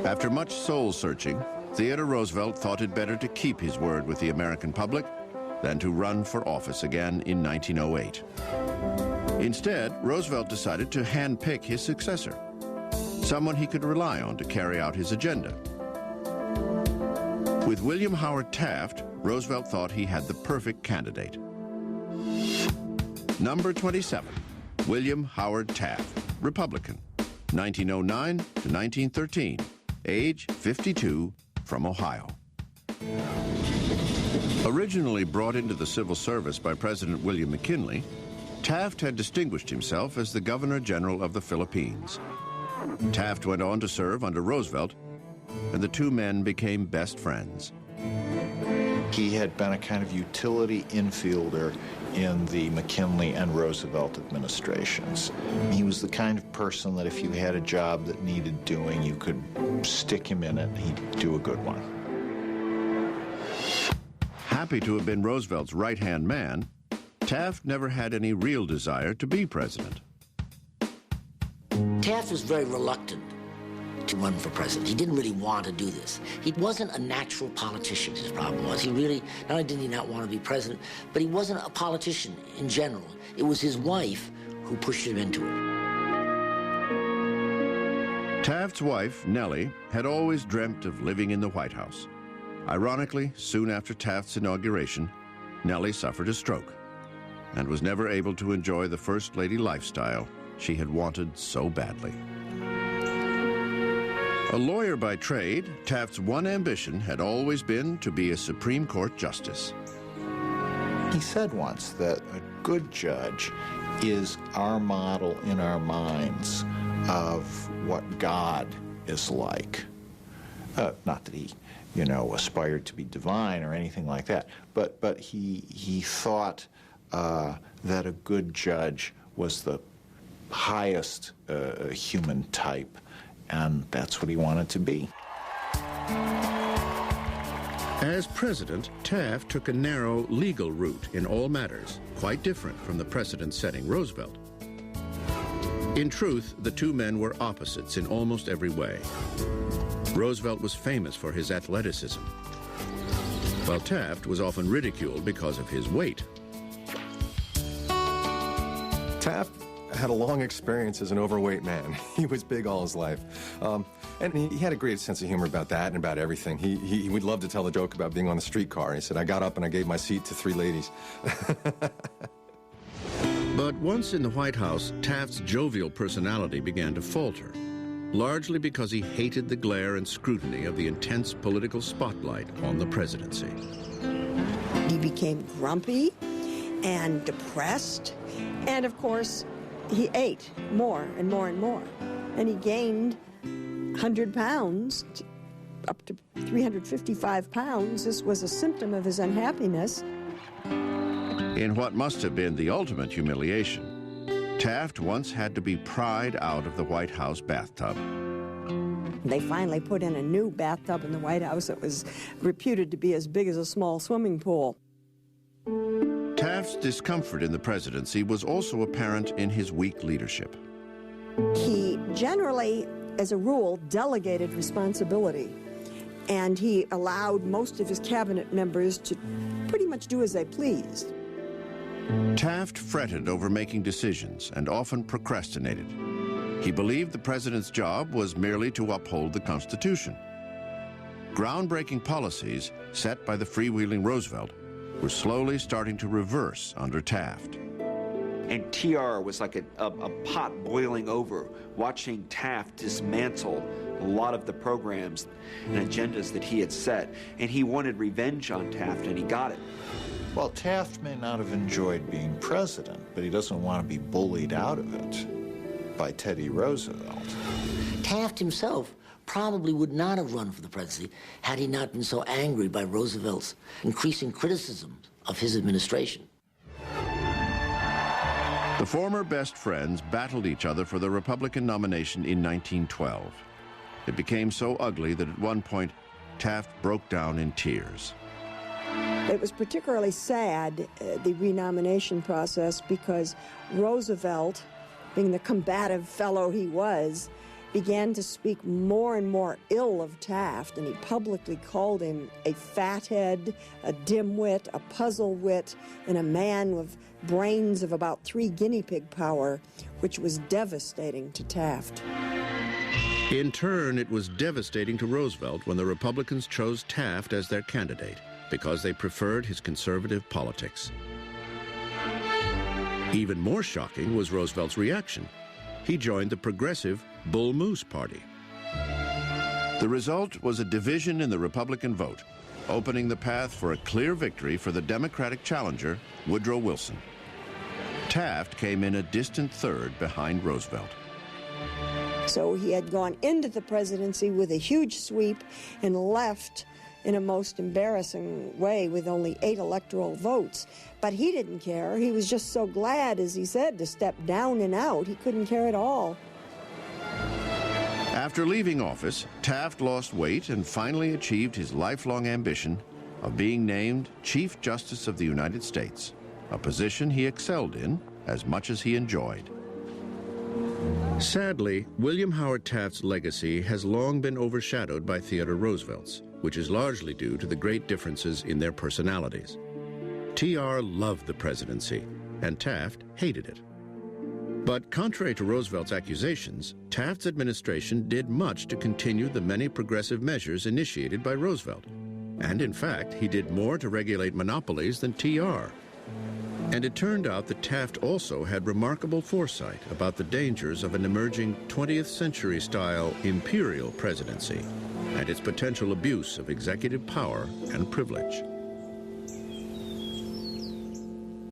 After much soul-searching, Theodore Roosevelt thought it better to keep his word with the American public than to run for office again in 1908. Instead, Roosevelt decided to handpick his successor, someone he could rely on to carry out his agenda. With William Howard Taft, Roosevelt thought he had the perfect candidate. Number 27, William Howard Taft, Republican, 1909 to 1913, age 52, from Ohio. Originally brought into the civil service by President William McKinley, Taft had distinguished himself as the Governor General of the Philippines. Taft went on to serve under Roosevelt, and the two men became best friends. He had been a kind of utility infielder in the McKinley and Roosevelt administrations. He was the kind of person that if you had a job that needed doing, you could stick him in it and he'd do a good one. Happy to have been Roosevelt's right-hand man, Taft never had any real desire to be president. Taft was very reluctant to run for president. He didn't really want to do this. He wasn't a natural politician, his problem was. He really, not only did he not want to be president, but he wasn't a politician in general. It was his wife who pushed him into it. Taft's wife, Nellie, had always dreamt of living in the White House. Ironically, soon after Taft's inauguration, Nellie suffered a stroke and was never able to enjoy the First Lady lifestyle she had wanted so badly. A lawyer by trade, Taft's one ambition had always been to be a Supreme Court justice. He said once that a good judge is our model in our minds of what God is like. Not that he, aspired to be divine or anything like that, but he thought that a good judge was the highest human type, and that's what he wanted to be. As president, Taft took a narrow legal route in all matters, quite different from the precedent-setting Roosevelt. In truth, the two men were opposites in almost every way. Roosevelt was famous for his athleticism, while Taft was often ridiculed because of his weight. Taft had a long experience as an overweight man. He was big all his life. And he had a great sense of humor about that and about everything. He would love to tell a joke about being on the streetcar. He said, I got up and I gave my seat to 3 ladies. But once in the White House, Taft's jovial personality began to falter, largely because he hated the glare and scrutiny of the intense political spotlight on the presidency. He became grumpy and depressed, and of course, he ate more and more and more. And he gained 100 pounds, up to 355 pounds. This was a symptom of his unhappiness. In what must have been the ultimate humiliation, Taft once had to be pried out of the White House bathtub. They finally put in a new bathtub in the White House that was reputed to be as big as a small swimming pool. Taft's discomfort in the presidency was also apparent in his weak leadership. He generally, as a rule, delegated responsibility, and he allowed most of his cabinet members to pretty much do as they pleased. Taft fretted over making decisions and often procrastinated. He believed the president's job was merely to uphold the Constitution. Groundbreaking policies set by the freewheeling Roosevelt were slowly starting to reverse under Taft. And TR was like a pot boiling over, watching Taft dismantle a lot of the programs and agendas that he had set. And he wanted revenge on Taft, and he got it. Well, Taft may not have enjoyed being president, but he doesn't want to be bullied out of it by Teddy Roosevelt. Taft himself probably would not have run for the presidency had he not been so angry by Roosevelt's increasing criticism of his administration. The former best friends battled each other for the Republican nomination in 1912. It became so ugly that at one point, Taft broke down in tears. It was particularly sad, the renomination process, because Roosevelt, being the combative fellow he was, began to speak more and more ill of Taft, and he publicly called him a fathead, a dimwit, a puzzle wit, and a man with brains of about 3 guinea pig power, which was devastating to Taft. In turn, it was devastating to Roosevelt when the Republicans chose Taft as their candidate because they preferred his conservative politics. Even more shocking was Roosevelt's reaction. He joined the progressive Bull Moose Party. The result was a division in the Republican vote, opening the path for a clear victory for the Democratic challenger, Woodrow Wilson. Taft came in a distant third behind Roosevelt. So he had gone into the presidency with a huge sweep and left in a most embarrassing way with only 8 electoral votes. But he didn't care. He was just so glad, as he said, to step down and out. He couldn't care at all. After leaving office, Taft lost weight and finally achieved his lifelong ambition of being named Chief Justice of the United States, a position he excelled in as much as he enjoyed. Sadly, William Howard Taft's legacy has long been overshadowed by Theodore Roosevelt's, which is largely due to the great differences in their personalities. TR loved the presidency, and Taft hated it. But contrary to Roosevelt's accusations, Taft's administration did much to continue the many progressive measures initiated by Roosevelt. And in fact, he did more to regulate monopolies than TR. And it turned out that Taft also had remarkable foresight about the dangers of an emerging 20th century-style imperial presidency and its potential abuse of executive power and privilege.